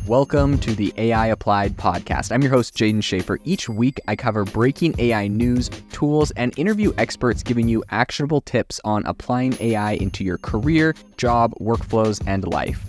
Welcome to the AI Applied podcast. I'm your host, Jaden Schaefer. Each week, I cover breaking AI news, tools, and interview experts giving you actionable tips on applying AI into your career, job, workflows, and life.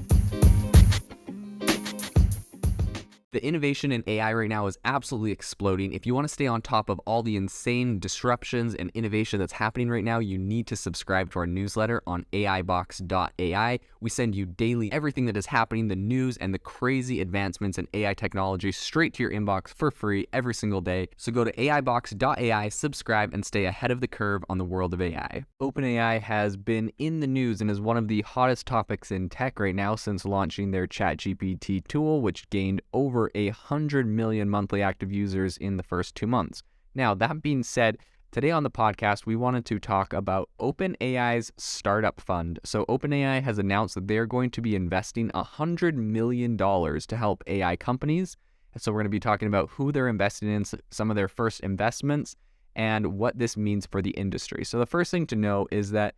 The innovation in AI right now is absolutely exploding. If you want to stay on top of all the insane disruptions and innovation that's happening right now, you need to subscribe to our newsletter on AIBox.ai. We send you daily everything that is happening, the news and the crazy advancements in AI technology straight to your inbox for free every single day. So go to AIBox.ai, subscribe, and stay ahead of the curve on the world of AI. OpenAI has been in the news and is one of the hottest topics in tech right now since launching their ChatGPT tool, which gained over 100 million monthly active users in the first 2 months. Now, that being said, today on the podcast, we wanted to talk about OpenAI's startup fund. So OpenAI has announced that they're going to be investing $100 million to help AI companies. So we're going to be talking about who they're investing in, some of their first investments, and what this means for the industry. So the first thing to know is that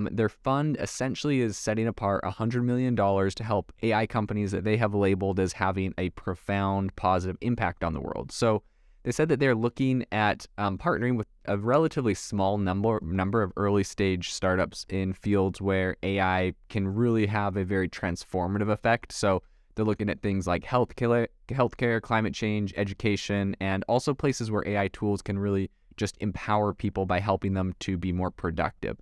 their fund essentially is setting apart $100 million to help AI companies that they have labeled as having a profound positive impact on the world. So they said that they're looking at partnering with a relatively small number of early stage startups in fields where AI can really have a very transformative effect. So they're looking at things like healthcare, climate change, education, and also places where AI tools can really just empower people by helping them to be more productive.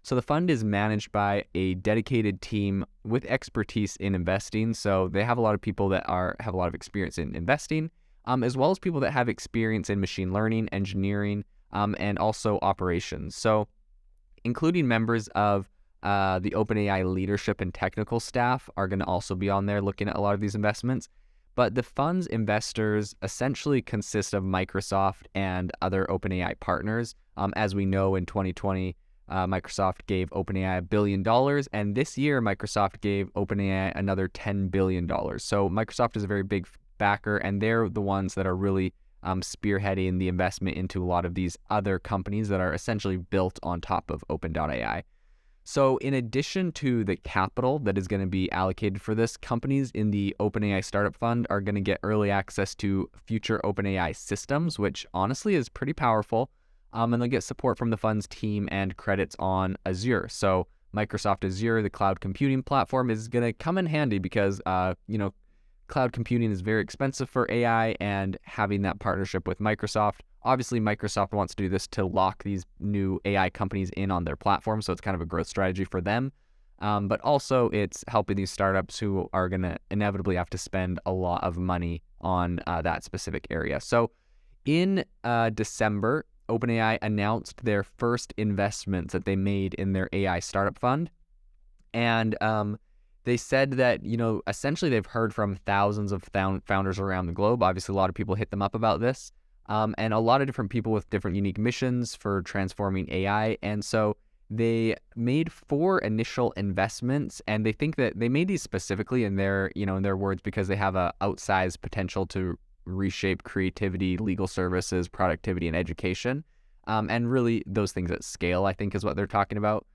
So the fund is managed by a dedicated team with expertise in investing. So they have a lot of people that have a lot of experience in investing, as well as people that have experience in machine learning, engineering, and also operations. So including members of the OpenAI leadership and technical staff are going to also be on there looking at a lot of these investments. But the fund's investors essentially consist of Microsoft and other OpenAI partners. As we know, in 2020, Microsoft gave OpenAI $1 billion, and this year Microsoft gave OpenAI another $10 billion. So Microsoft is a very big backer, and they're the ones that are really spearheading the investment into a lot of these other companies that are essentially built on top of OpenAI. So in addition to the capital that is going to be allocated for this, companies in the OpenAI Startup Fund are going to get early access to future OpenAI systems, which honestly is pretty powerful. And they'll get support from the fund's team and credits on Azure. So Microsoft Azure, the cloud computing platform, is going to come in handy because, cloud computing is very expensive for AI, and having that partnership with Microsoft. Obviously, Microsoft wants to do this to lock these new AI companies in on their platform. So it's kind of a growth strategy for them. But also it's helping these startups who are going to inevitably have to spend a lot of money on that specific area. So in December, OpenAI announced their first investments that they made in their AI startup fund. And they said that, essentially they've heard from thousands of founders around the globe. Obviously, a lot of people hit them up about this. And a lot of different people with different unique missions for transforming AI. And so they made 4 initial investments, and they think that they made these specifically in their words because they have a outsized potential to reshape creativity, legal services, productivity, and education. And really those things at scale, I think, is what they're talking about.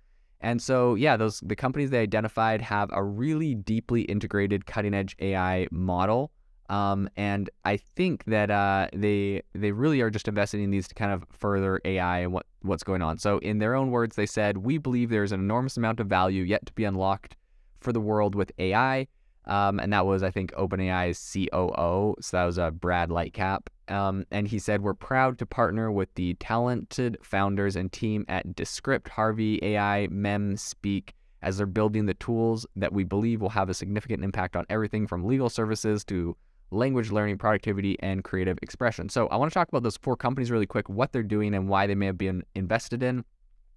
And so, the companies they identified have a really deeply integrated cutting-edge AI model. And I think that they really are just investing in these to kind of further AI and what's going on. So in their own words, they said, "We believe there's an enormous amount of value yet to be unlocked for the world with AI." And that was, I think, OpenAI's COO. So that was Brad Lightcap. And he said, "We're proud to partner with the talented founders and team at Descript, Harvey, AI, Mem, Speak, as they're building the tools that we believe will have a significant impact on everything from legal services to language learning, productivity, and creative expression." So I want to talk about those 4 companies really quick, what they're doing and why they may have been invested in.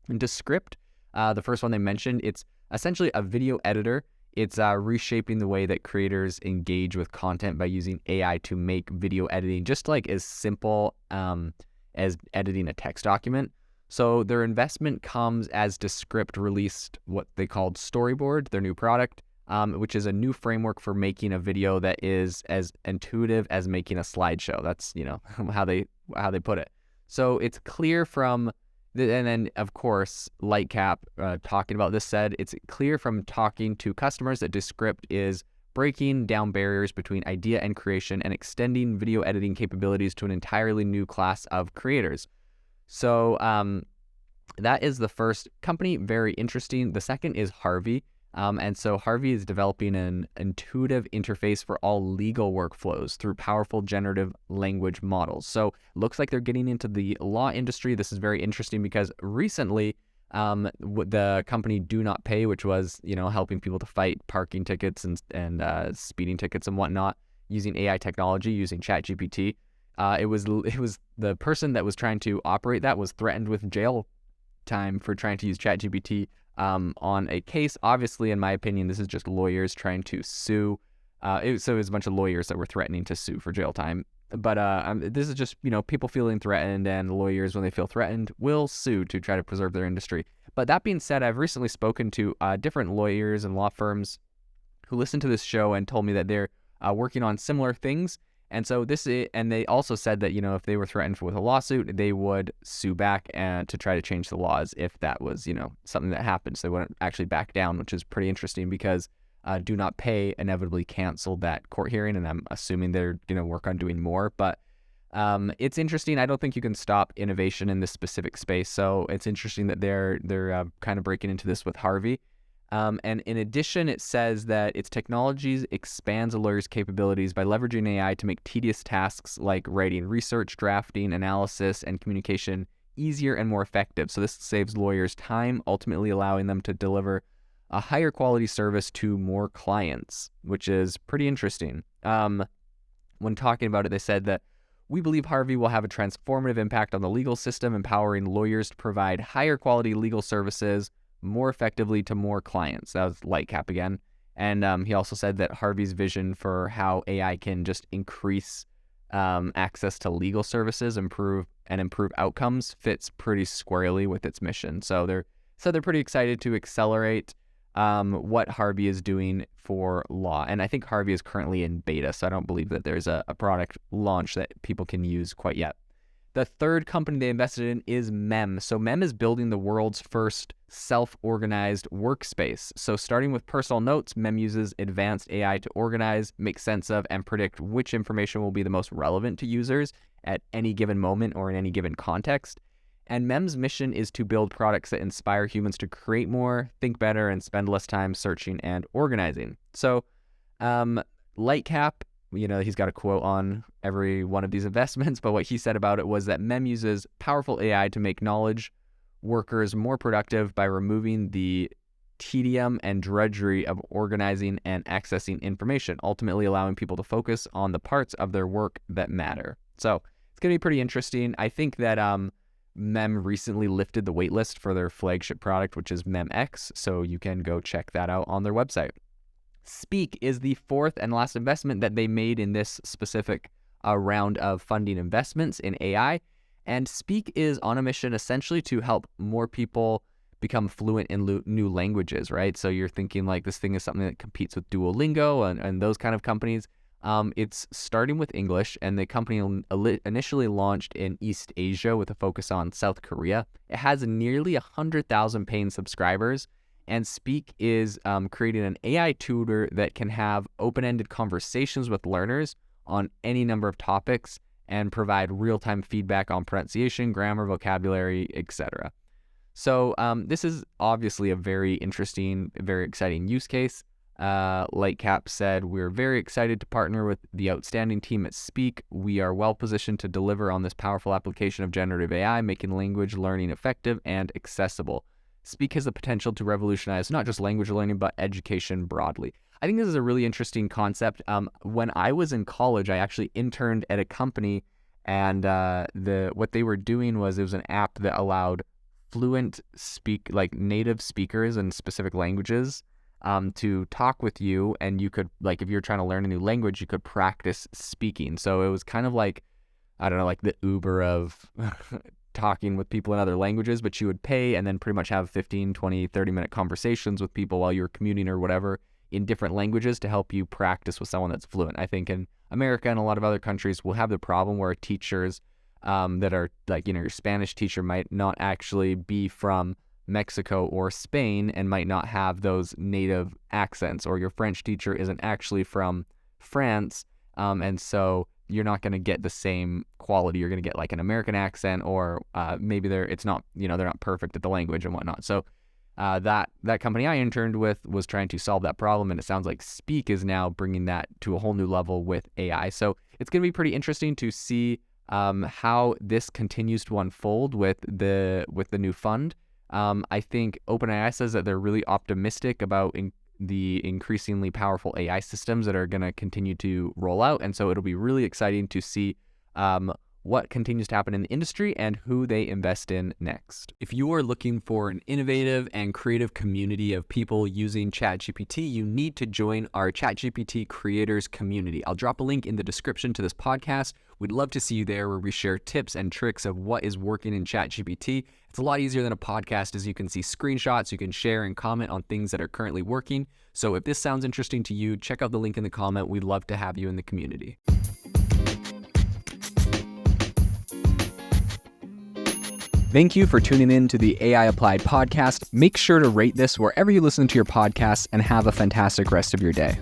And Descript, the first one they mentioned, it's essentially a video editor. It's reshaping the way that creators engage with content by using AI to make video editing just like as simple as editing a text document. So their investment comes as Descript released what they called Storyboard, their new product, which is a new framework for making a video that is as intuitive as making a slideshow. That's how they put it. So it's clear from and then, of course, Lightcap talking about this said, it's clear from talking to customers that Descript is breaking down barriers between idea and creation and extending video editing capabilities to an entirely new class of creators. So that is the first company, very interesting. The second is Harvey. And so Harvey is developing an intuitive interface for all legal workflows through powerful generative language models. So it looks like they're getting into the law industry. This is very interesting because recently the company Do Not Pay, which was, helping people to fight parking tickets and speeding tickets and whatnot using AI technology, using ChatGPT. It was the person that was trying to operate that was threatened with jail time for trying to use ChatGPT on a case. Obviously, in my opinion, this is just lawyers trying to sue. So it was a bunch of lawyers that were threatening to sue for jail time. But this is just, people feeling threatened, and lawyers, when they feel threatened, will sue to try to preserve their industry. But that being said, I've recently spoken to different lawyers and law firms who listened to this show and told me that they're working on similar things. And so and they also said that, if they were threatened with a lawsuit, they would sue back and to try to change the laws if that was, something that happened. So they wouldn't actually back down, which is pretty interesting because Do Not Pay inevitably canceled that court hearing, and I'm assuming they're going to work on doing more. But it's interesting. I don't think you can stop innovation in this specific space. So it's interesting that they're kind of breaking into this with Harvey. And in addition, it says that its technologies expands a lawyer's capabilities by leveraging AI to make tedious tasks like writing research, drafting, analysis, and communication easier and more effective. So this saves lawyers time, ultimately allowing them to deliver a higher quality service to more clients, which is pretty interesting. When talking about it, they said that we believe Harvey will have a transformative impact on the legal system, empowering lawyers to provide higher quality legal services more effectively to more clients. That was Lightcap again. And he also said that Harvey's vision for how AI can just increase access to legal services, improve outcomes fits pretty squarely with its mission. So they're pretty excited to accelerate what Harvey is doing for law. And I think Harvey is currently in beta, so I don't believe that there's a product launch that people can use quite yet. The third company they invested in is Mem. So Mem is building the world's first self-organized workspace. So starting with personal notes, Mem uses advanced AI to organize, make sense of, and predict which information will be the most relevant to users at any given moment or in any given context. And Mem's mission is to build products that inspire humans to create more, think better, and spend less time searching and organizing. So Lightcap, he's got a quote on every one of these investments, but what he said about it was that Mem uses powerful AI to make knowledge workers more productive by removing the tedium and drudgery of organizing and accessing information, ultimately allowing people to focus on the parts of their work that matter. So it's going to be pretty interesting. I think that Mem recently lifted the waitlist for their flagship product, which is MEMX, so you can go check that out on their website. Speak is the fourth and last investment that they made in this specific round of funding investments in AI. And Speak is on a mission essentially to help more people become fluent in new languages, right? So you're thinking like this thing is something that competes with Duolingo and those kind of companies. It's starting with English, and the company initially launched in East Asia with a focus on South Korea. It has nearly 100,000 paying subscribers. And Speak is creating an AI tutor that can have open-ended conversations with learners on any number of topics and provide real-time feedback on pronunciation, grammar, vocabulary, etc. So this is obviously a very interesting, very exciting use case. Lightcap said, "We're very excited to partner with the outstanding team at Speak. We are well positioned to deliver on this powerful application of generative AI, making language learning effective and accessible. Speak has the potential to revolutionize not just language learning, but education broadly." I think this is a really interesting concept. When I was in college, I actually interned at a company, and what they were doing was it was an app that allowed fluent native speakers in specific languages to talk with you, and you could, like, if you're trying to learn a new language, you could practice speaking. So it was kind of like, I don't know, like the Uber of talking with people in other languages, but you would pay and then pretty much have 15, 20, 30-minute conversations with people while you were commuting or whatever in different languages to help you practice with someone that's fluent. I think in America and a lot of other countries, we'll have the problem where teachers that are like, your Spanish teacher might not actually be from Mexico or Spain and might not have those native accents, or your French teacher isn't actually from France, and so you're not going to get the same quality. You're going to get like an American accent, or maybe they're not perfect at the language and whatnot. So that company I interned with was trying to solve that problem, and it sounds like Speak is now bringing that to a whole new level with AI. So it's going to be pretty interesting to see how this continues to unfold with the new fund. I think OpenAI says that they're really optimistic about the increasingly powerful AI systems that are going to continue to roll out, and so it'll be really exciting to see what continues to happen in the industry and who they invest in next. If you are looking for an innovative and creative community of people using ChatGPT, you need to join our ChatGPT creators community. I'll drop a link in the description to this podcast. We'd love to see you there, where we share tips and tricks of what is working in ChatGPT. It's a lot easier than a podcast, as you can see screenshots, you can share and comment on things that are currently working. So if this sounds interesting to you, check out the link in the comment. We'd love to have you in the community. Thank you for tuning in to the AI Applied podcast. Make sure to rate this wherever you listen to your podcasts, and have a fantastic rest of your day.